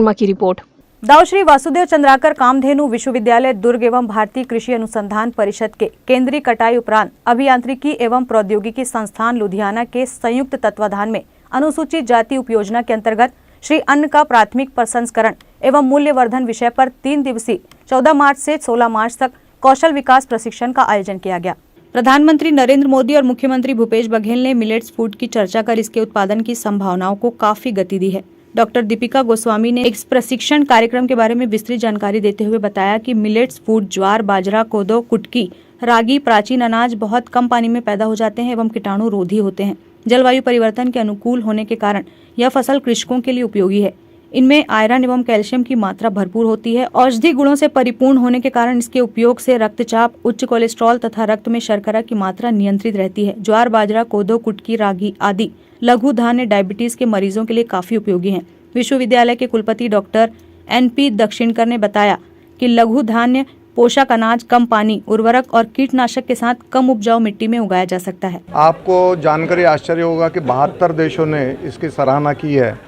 की रिपोर्ट। दाऊ श्री वासुदेव चंद्राकर कामधेनु विश्वविद्यालय दुर्ग एवं भारतीय कृषि अनुसंधान परिषद के केंद्रीय कटाई उपरांत अभियांत्रिकी एवं प्रौद्योगिकी संस्थान लुधियाना के संयुक्त तत्वाधान में अनुसूचित जाति उपयोजना के अंतर्गत श्री अन्न का प्राथमिक प्रसंस्करण एवं मूल्यवर्धन विषय पर 3 दिवसीय 14 मार्च से 16 मार्च तक कौशल विकास प्रशिक्षण का आयोजन किया गया। प्रधानमंत्री नरेंद्र मोदी और मुख्यमंत्री भूपेश बघेल ने मिलेट्स फूड की चर्चा कर इसके उत्पादन की संभावनाओं को काफी गति दी है। डॉक्टर दीपिका गोस्वामी ने इस प्रशिक्षण कार्यक्रम के बारे में विस्तृत जानकारी देते हुए बताया कि मिलेट्स फूड ज्वार, बाजरा, कोदो, कुटकी, रागी, प्राचीन अनाज बहुत कम पानी में पैदा हो जाते हैं एवं कीटाणु रोधी होते हैं। जलवायु परिवर्तन के अनुकूल होने के कारण यह फसल कृषकों के लिए उपयोगी है। इनमें आयरन एवं कैल्शियम की मात्रा भरपूर होती है। औषधि गुणों से परिपूर्ण होने के कारण इसके उपयोग से रक्तचाप, उच्च कोलेस्ट्रॉल तथा रक्त में शर्करा की मात्रा नियंत्रित रहती है। ज्वार, बाजरा, कोदो, कुटकी, रागी आदि लघु धान्य डायबिटीज के मरीजों के लिए काफी उपयोगी हैं। विश्वविद्यालय के कुलपति डॉक्टर NP दक्षिणकर ने बताया कि लघु धान्य पोषक अनाज कम पानी, उर्वरक और कीटनाशक के साथ कम उपजाऊ मिट्टी में उगाया जा सकता है। आपको जानकारी आश्चर्य होगा कि 72 देशों ने इसकी सराहना की है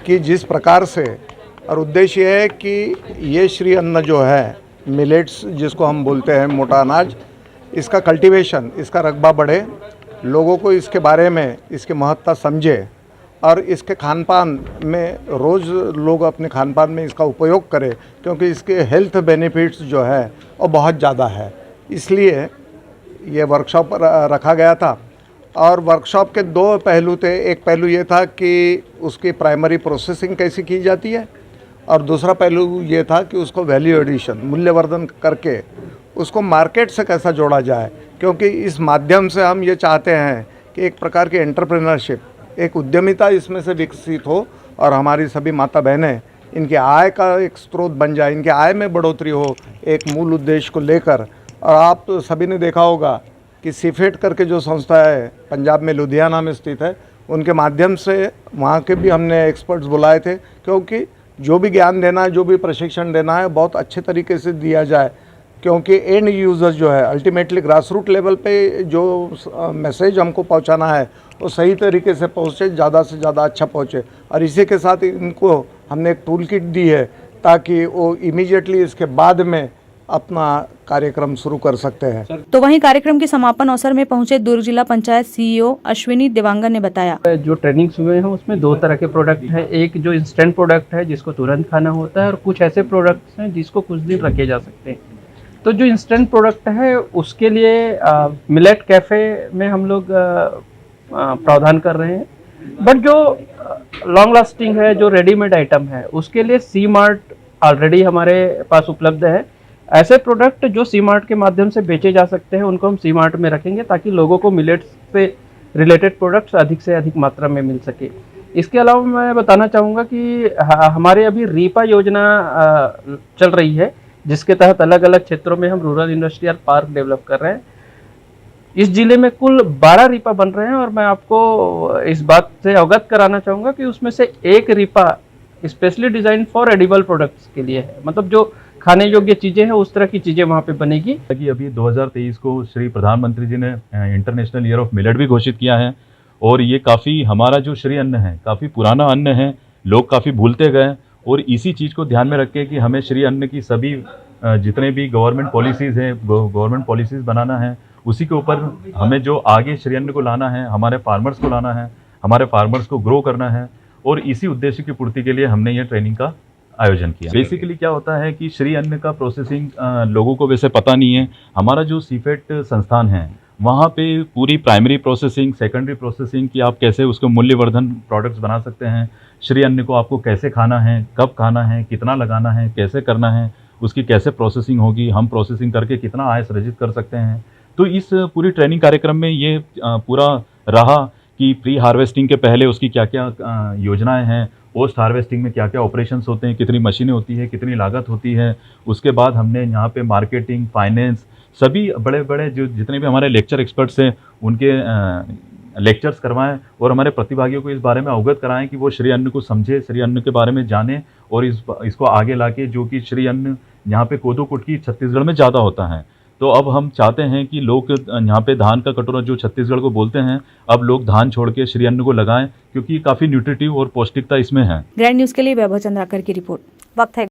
कि जिस प्रकार से, और उद्देश्य है कि ये श्री अन्न जो है मिलेट्स जिसको हम बोलते हैं मोटा अनाज, इसका कल्टीवेशन, इसका रकबा बढ़े, लोगों को इसके बारे में इसकी महत्ता समझे और इसके खान पान में रोज़ लोग अपने खान पान में इसका उपयोग करें, क्योंकि इसके हेल्थ बेनिफिट्स जो है वो बहुत ज़्यादा है। इसलिए ये वर्कशॉप रखा गया था और वर्कशॉप के 2 पहलू थे। एक पहलू ये था कि उसकी प्राइमरी प्रोसेसिंग कैसी की जाती है और दूसरा पहलू ये था कि उसको वैल्यू एडिशन, मूल्यवर्धन करके उसको मार्केट से कैसा जोड़ा जाए, क्योंकि इस माध्यम से हम ये चाहते हैं कि एक प्रकार की एंटरप्रेन्योरशिप, एक उद्यमिता इसमें से विकसित हो और हमारी सभी माता बहनें इनके आय का एक स्रोत बन जाए, इनके आय में बढ़ोतरी हो, एक मूल उद्देश्य को लेकर। और आप तो सभी ने देखा होगा कि सीफेट करके जो संस्था है पंजाब में लुधियाना में स्थित है, उनके माध्यम से वहाँ के भी हमने एक्सपर्ट्स बुलाए थे, क्योंकि जो भी ज्ञान देना है, जो भी प्रशिक्षण देना है, बहुत अच्छे तरीके से दिया जाए, क्योंकि एंड यूज़र्स जो है अल्टीमेटली ग्रास रूट लेवल पे जो मैसेज हमको पहुंचाना है वो सही तरीके से पहुंचे, ज़्यादा से ज़्यादा अच्छा पहुंचे। और इसी के साथ इनको हमने एक टूल किट दी है ताकि वो इमीडिएटली इसके बाद में अपना कार्यक्रम शुरू कर सकते हैं। तो वहीं कार्यक्रम के समापन अवसर में पहुंचे दुर्ग जिला पंचायत CEO अश्विनी देवांगन ने बताया, जो ट्रेनिंग्स हुए हैं उसमें 2 तरह के प्रोडक्ट हैं। एक जो इंस्टेंट प्रोडक्ट है जिसको तुरंत खाना होता है, और कुछ ऐसे प्रोडक्ट्स हैं जिसको कुछ दिन रखे जा सकते हैं। तो जो इंस्टेंट प्रोडक्ट है उसके लिए मिलेट कैफ़े में हम लोग प्रावधान कर रहे हैं, बट जो लॉन्ग लास्टिंग है, जो रेडीमेड आइटम है, उसके लिए सी मार्ट ऑलरेडी हमारे पास उपलब्ध है। ऐसे प्रोडक्ट जो सी मार्ट के माध्यम से बेचे जा सकते हैं उनको हम सी मार्ट में रखेंगे ताकि लोगों को मिलेट्स से रिलेटेड प्रोडक्ट्स अधिक से अधिक मात्रा में मिल सके। इसके अलावा मैं बताना चाहूँगा कि हमारे अभी रीपा योजना चल रही है, जिसके तहत अलग अलग क्षेत्रों में हम रूरल इंडस्ट्रियल पार्क डेवलप कर रहे हैं। इस जिले में कुल 12 रीपा बन रहे हैं और मैं आपको इस बात से अवगत कराना चाहूँगा कि उसमें से एक RIPA specially design for edible products के लिए है, मतलब जो खाने योग्य चीज़ें हैं उस तरह की चीज़ें वहाँ पे बनेगी। अभी 2023 को श्री प्रधानमंत्री जी ने इंटरनेशनल ईयर ऑफ मिलेट भी घोषित किया है और ये काफ़ी, हमारा जो श्री अन्न है काफ़ी पुराना अन्न है, लोग काफ़ी भूलते गए, और इसी चीज़ को ध्यान में रख के कि हमें श्री अन्न की सभी जितने भी गवर्नमेंट पॉलिसीज़ हैं, गवर्नमेंट पॉलिसीज़ बनाना है, उसी के ऊपर हमें जो आगे श्री अन्न को लाना है, हमारे फार्मर्स को लाना है, हमारे फार्मर्स को ग्रो करना है, और इसी उद्देश्य की पूर्ति के लिए हमने ये ट्रेनिंग का आयोजन किया। बेसिकली क्या होता है कि श्री अन्न का प्रोसेसिंग लोगों को वैसे पता नहीं है। हमारा जो सीफेट संस्थान है वहाँ पे पूरी प्राइमरी प्रोसेसिंग, सेकेंडरी प्रोसेसिंग की आप कैसे उसको मूल्यवर्धन प्रोडक्ट्स बना सकते हैं, श्री अन्न को आपको कैसे खाना है, कब खाना है, कितना लगाना है, कैसे करना है, उसकी कैसे प्रोसेसिंग होगी, हम प्रोसेसिंग करके कितना आय सृजित कर सकते हैं। तो इस पूरी ट्रेनिंग कार्यक्रम में ये पूरा रहा कि प्री हार्वेस्टिंग के पहले उसकी क्या क्या योजनाएं हैं, पोस्ट हार्वेस्टिंग में क्या क्या ऑपरेशंस होते हैं, कितनी मशीनें होती है, कितनी लागत होती है। उसके बाद हमने यहाँ पे मार्केटिंग, फाइनेंस, सभी बड़े बड़े जो जितने भी हमारे लेक्चर एक्सपर्ट्स हैं उनके लेक्चर्स करवाएं और हमारे प्रतिभागियों को इस बारे में अवगत कराएं कि वो श्री अन्न को समझे, श्री अन्न के बारे में जाने और इसको आगे लाके, जो कि श्री अन्न यहाँ पे कोदो कुटकी छत्तीसगढ़ में ज़्यादा होता है, तो अब हम चाहते हैं कि लोग यहाँ पे धान का कटोरा जो छत्तीसगढ़ को बोलते हैं, अब लोग धान छोड़ के श्री अन्न को लगाएं, क्योंकि काफ़ी न्यूट्रिटिव और पौष्टिकता इसमें है। ग्रैंड न्यूज के लिए वैभव चंद्राकर की रिपोर्ट। वक्त है